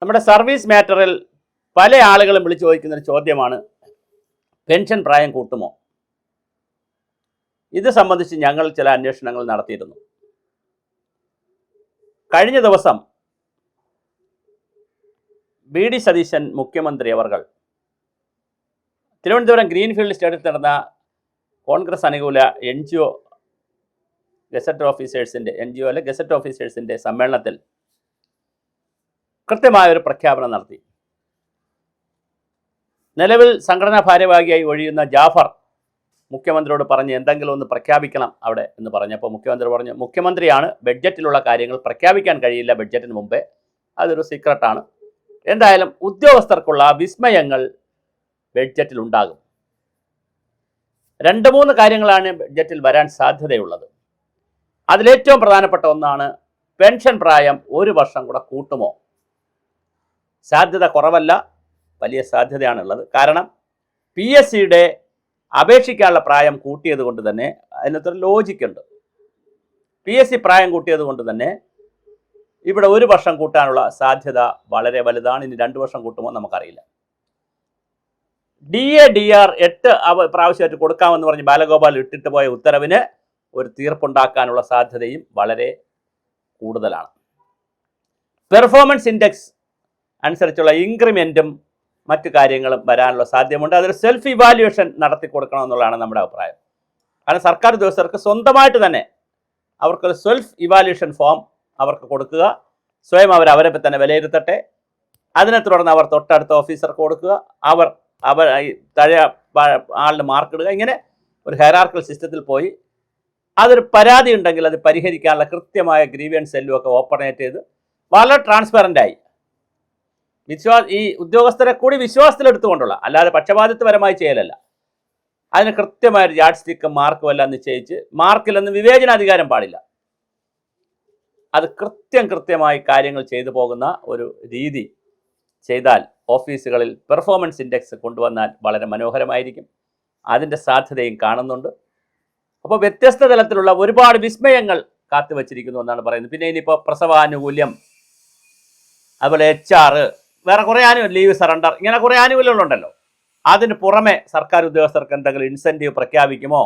നമ്മുടെ സർവീസ് മാറ്ററിൽ പല ആളുകളും വിളിച്ചു ചോദിക്കുന്നൊരു ചോദ്യമാണ്, പെൻഷൻ പ്രായം കൂട്ടുമോ? ഇത് സംബന്ധിച്ച് ഞങ്ങൾ ചില അന്വേഷണങ്ങൾ നടത്തിയിരുന്നു. കഴിഞ്ഞ ദിവസം VD സതീശൻ മുഖ്യമന്ത്രി അവർകൾ തിരുവനന്തപുരം ഗ്രീൻഫീൽഡ് സ്റ്റേഡിയത്തിൽ നടന്ന കോൺഗ്രസ് അനുകൂല NGO ഗസറ്റ് ഓഫീസേഴ്സിൻ്റെ ഗസറ്റ് ഓഫീസേഴ്സിൻ്റെ സമ്മേളനത്തിൽ കൃത്യമായൊരു പ്രഖ്യാപനം നടത്തി. നിലവിൽ സംഘടനാ ഭാരവാഹിയായി ഒഴിയുന്ന ജാഫർ മുഖ്യമന്ത്രിയോട് പറഞ്ഞ് എന്തെങ്കിലും ഒന്ന് പ്രഖ്യാപിക്കണം അവിടെ എന്ന് പറഞ്ഞപ്പോൾ മുഖ്യമന്ത്രി പറഞ്ഞു, മുഖ്യമന്ത്രിയാണ്, ബഡ്ജറ്റിലുള്ള കാര്യങ്ങൾ പ്രഖ്യാപിക്കാൻ കഴിയില്ല ബഡ്ജറ്റിന് മുമ്പേ, അതൊരു സീക്രട്ടാണ്. എന്തായാലും ഉദ്യോഗസ്ഥർക്കുള്ള വിസ്മയങ്ങൾ ബഡ്ജറ്റിൽ ഉണ്ടാകും. 2-3 കാര്യങ്ങളാണ് ബഡ്ജറ്റിൽ വരാൻ സാധ്യതയുള്ളത്. അതിലേറ്റവും പ്രധാനപ്പെട്ട ഒന്നാണ് പെൻഷൻ പ്രായം 1 വർഷം കൂടെ കൂട്ടുമോ? സാധ്യത കുറവല്ല, വലിയ സാധ്യതയാണുള്ളത്. കാരണം PSCയുടെ അപേക്ഷിക്കാനുള്ള പ്രായം കൂട്ടിയത് കൊണ്ട് തന്നെ അതിനകത്തൊരു ലോജിക്കുണ്ട്. PSC പ്രായം കൂട്ടിയത് കൊണ്ട് തന്നെ ഇവിടെ 1 വർഷം കൂട്ടാനുള്ള സാധ്യത വളരെ വലുതാണ്. ഇനി 2 വർഷം കൂട്ടുമോ നമുക്കറിയില്ല. DA DR 8 പ്രാവശ്യമായിട്ട് കൊടുക്കാമെന്ന് പറഞ്ഞ് ബാലഗോപാൽ ഇട്ടിട്ട് പോയ ഉത്തരവിന് ഒരു തീർപ്പുണ്ടാക്കാനുള്ള സാധ്യതയും വളരെ കൂടുതലാണ്. പെർഫോമൻസ് ഇൻഡെക്സ് അനുസരിച്ചുള്ള ഇൻക്രിമെൻറ്റും മറ്റു കാര്യങ്ങളും വരാനുള്ള സാധ്യതയുണ്ട്. അതൊരു സെൽഫ് ഇവാലുവേഷൻ നടത്തി കൊടുക്കണമെന്നുള്ളതാണ് നമ്മുടെ അഭിപ്രായം. കാരണം സർക്കാർ ഉദ്യോഗസ്ഥർക്ക് സ്വന്തമായിട്ട് തന്നെ അവർക്കൊരു സെൽഫ് ഇവാലുവേഷൻ ഫോം അവർക്ക് കൊടുക്കുക, സ്വയം അവരെ തന്നെ വിലയിരുത്തട്ടെ. അതിനെ തുടർന്ന് അവർ തൊട്ടടുത്ത ഓഫീസർക്ക് കൊടുക്കുക, അവർ താഴെ ആളിന് മാർക്കിടുക. ഇങ്ങനെ ഒരു ഹൈറാർക്കൽ സിസ്റ്റത്തിൽ പോയി അതൊരു പരാതി ഉണ്ടെങ്കിൽ അത് പരിഹരിക്കാനുള്ള കൃത്യമായ ഗ്രീവിയൻസ് സെല്ലും ഒക്കെ ഓപ്പറേറ്റ് ചെയ്ത് വളരെ ട്രാൻസ്പെറൻ്റായി ഈ ഉദ്യോഗസ്ഥരെ കൂടി വിശ്വാസത്തിലെടുത്തുകൊണ്ടുള്ള, അല്ലാതെ പക്ഷപാതിത്വപരമായി ചെയ്യലല്ല. അതിന് കൃത്യമായൊരു യാഡ് സ്റ്റിക്കും മാർക്കും എല്ലാം നിശ്ചയിച്ച്, മാർക്കിലൊന്നും വിവേചനാധികാരം പാടില്ല. അത് കൃത്യമായി കാര്യങ്ങൾ ചെയ്തു പോകുന്ന ഒരു രീതി ചെയ്താൽ ഓഫീസുകളിൽ പെർഫോമൻസ് ഇൻഡെക്സ് കൊണ്ടുവന്നാൽ വളരെ മനോഹരമായിരിക്കും. അതിൻ്റെ സാധ്യതയും കാണുന്നുണ്ട്. അപ്പോൾ വ്യത്യസ്ത തലത്തിലുള്ള ഒരുപാട് വിസ്മയങ്ങൾ കാത്തുവച്ചിരിക്കുന്നു എന്നാണ് പറയുന്നത്. പിന്നെ ഇനിയിപ്പോൾ പ്രസവാനുകൂല്യം, അതുപോലെ HR, വേറെ കുറേ ലീവ് സറണ്ടർ, ഇങ്ങനെ കുറേ ആനുകൂല്യങ്ങളുണ്ടല്ലോ. അതിന് പുറമെ സർക്കാർ ഉദ്യോഗസ്ഥർക്ക് എന്തെങ്കിലും ഇൻസെൻറ്റീവ് പ്രഖ്യാപിക്കുമോ?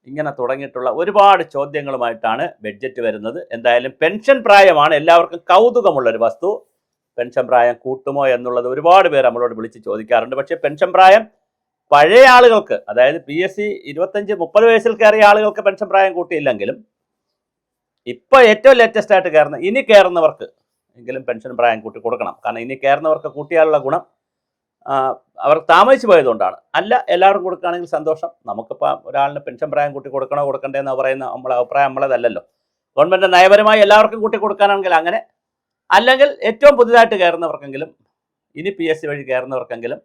ഇങ്ങനെ തുടങ്ങിയിട്ടുള്ള ഒരുപാട് ചോദ്യങ്ങളുമായിട്ടാണ് ബഡ്ജറ്റ് വരുന്നത്. എന്തായാലും പെൻഷൻ പ്രായമാണ് എല്ലാവർക്കും കൗതുകമുള്ളൊരു വസ്തു. പെൻഷൻ പ്രായം കൂട്ടുമോ എന്നുള്ളത് ഒരുപാട് പേർ നമ്മളോട് വിളിച്ച് ചോദിക്കാറുണ്ട്. പക്ഷേ പെൻഷൻ പ്രായം പഴയ ആളുകൾക്ക്, അതായത് PSC 25-30 വയസ്സിൽ കയറിയ ആളുകൾക്ക് പെൻഷൻ പ്രായം കൂട്ടിയില്ലെങ്കിലും ഇപ്പോൾ ഏറ്റവും ലേറ്റസ്റ്റ് ആയിട്ട് ഇനി കയറുന്നവർക്ക് എങ്കിലും പെൻഷൻ പ്രായം കൂട്ടി കൊടുക്കണം. കാരണം ഇനി കയറുന്നവർക്ക് കൂട്ടിയാലുള്ള ഗുണം അവർ താമസിച്ചു പോയതുകൊണ്ടാണ്. അല്ല, എല്ലാവരും കൊടുക്കുകയാണെങ്കിൽ സന്തോഷം. നമുക്കിപ്പോൾ ഒരാളിന് പെൻഷൻ പ്രായം കൂട്ടി കൊടുക്കണോ കൊടുക്കണ്ടേന്ന് പറയുന്ന നമ്മളെ അഭിപ്രായം നമ്മളതല്ലല്ലോ. ഗവൺമെൻറ് നയപരമായി എല്ലാവർക്കും കൂട്ടി കൊടുക്കാനാണെങ്കിൽ അങ്ങനെ, അല്ലെങ്കിൽ ഏറ്റവും പുതുതായിട്ട് കയറുന്നവർക്കെങ്കിലും, ഇനി PSC വഴി കയറുന്നവർക്കെങ്കിലും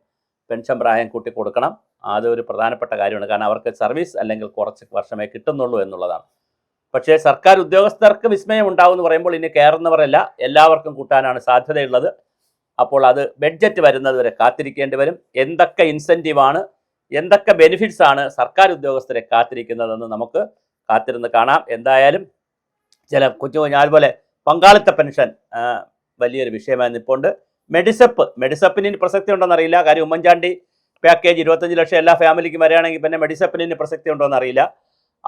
പെൻഷൻ പ്രായം കൂട്ടി കൊടുക്കണം. അതൊരു പ്രധാനപ്പെട്ട കാര്യമാണ്. കാരണം അവർക്ക് സർവീസ് അല്ലെങ്കിൽ കുറച്ച് വർഷമേ കിട്ടുന്നുള്ളൂ എന്നുള്ളതാണ്. പക്ഷേ സർക്കാർ ഉദ്യോഗസ്ഥർക്ക് വിസ്മയം ഉണ്ടാവും എന്ന് പറയുമ്പോൾ ഇനി കയറുന്നവരല്ല, എല്ലാവർക്കും കൂട്ടാനാണ് സാധ്യതയുള്ളത്. അപ്പോൾ അത് ബഡ്ജറ്റ് വരുന്നത് വരെ കാത്തിരിക്കേണ്ടി വരും. എന്തൊക്കെ ഇൻസെൻറ്റീവാണ്, എന്തൊക്കെ ബെനിഫിറ്റ്സ് ആണ് സർക്കാർ ഉദ്യോഗസ്ഥരെ കാത്തിരിക്കുന്നതെന്ന് നമുക്ക് കാത്തിരുന്ന് കാണാം. എന്തായാലും ചില അതുപോലെ പങ്കാളിത്ത പെൻഷൻ വലിയൊരു വിഷയമായി നിൽപ്പുണ്ട്. മെഡിസപ്പിന് പ്രസക്തി ഉണ്ടോയെന്നറിയില്ല. കാര്യം ഉമ്മൻചാണ്ടി പാക്കേജ് 25 ലക്ഷം എല്ലാ ഫാമിലിക്കും വരികയാണെങ്കിൽ പിന്നെ മെഡിസപ്പിന് പ്രസക്തി ഉണ്ടോയെന്നറിയില്ല.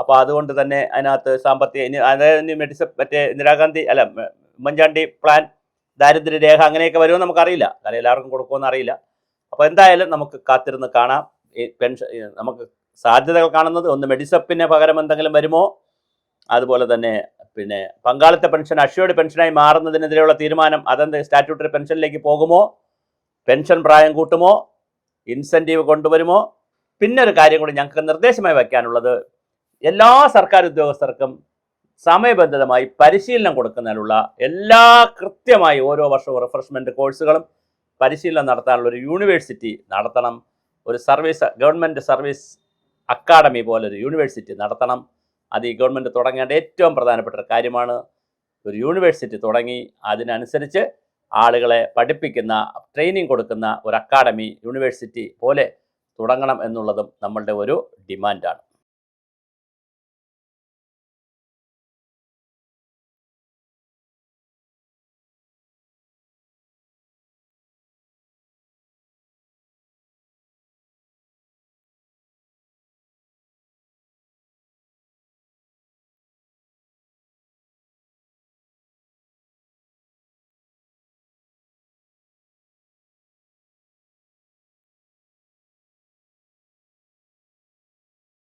അപ്പോൾ അതുകൊണ്ട് തന്നെ അതിനകത്ത് അതായത് മറ്റേ ഇന്ദിരാഗാന്ധി ഉമ്മൻചാണ്ടി പ്ലാൻ, ദാരിദ്ര്യരേഖ അങ്ങനെയൊക്കെ വരുമോ നമുക്കറിയില്ല. കാരണം എല്ലാവർക്കും കൊടുക്കുമെന്ന് അറിയില്ല. അപ്പോൾ എന്തായാലും നമുക്ക് കാത്തിരുന്ന് കാണാം. ഈ പെൻഷൻ നമുക്ക് സാധ്യതകൾ കാണുന്നത് ഒന്ന്, മെഡിസപ്പിന് പകരം എന്തെങ്കിലും വരുമോ, അതുപോലെ തന്നെ പിന്നെ പങ്കാളിത്ത പെൻഷൻ അഷ്വേർഡ് പെൻഷനായി മാറുന്നതിനെതിരെയുള്ള തീരുമാനം അതെന്ത് സ്റ്റാറ്റ്യൂട്ടറി പെൻഷനിലേക്ക് പോകുമോ, പെൻഷൻ പ്രായം കൂട്ടുമോ, ഇൻസെൻറ്റീവ് കൊണ്ടുവരുമോ. പിന്നെ ഒരു കാര്യം കൂടി ഞങ്ങൾക്ക് നിർദ്ദേശമായി വയ്ക്കാനുള്ളത്, എല്ലാ സർക്കാർ ഉദ്യോഗസ്ഥർക്കും സമയബന്ധിതമായി പരിശീലനം കൊടുക്കുന്നതിനുള്ള കൃത്യമായി ഓരോ വർഷവും റിഫ്രഷ്മെൻറ്റ് കോഴ്സുകളും പരിശീലനം നടത്താനുള്ള ഒരു യൂണിവേഴ്സിറ്റി നടത്തണം. ഒരു ഗവൺമെൻറ് സർവീസ് അക്കാഡമി പോലൊരു യൂണിവേഴ്സിറ്റി നടത്തണം. അത് ഈ ഗവൺമെൻറ് തുടങ്ങേണ്ട ഏറ്റവും പ്രധാനപ്പെട്ട ഒരു കാര്യമാണ്. ഒരു യൂണിവേഴ്സിറ്റി തുടങ്ങി അതിനനുസരിച്ച് ആളുകളെ പഠിപ്പിക്കുന്ന, ട്രെയിനിങ് കൊടുക്കുന്ന ഒരു അക്കാഡമി, യൂണിവേഴ്സിറ്റി പോലെ തുടങ്ങണം എന്നുള്ളതും നമ്മളുടെ ഒരു ഡിമാൻഡാണ്.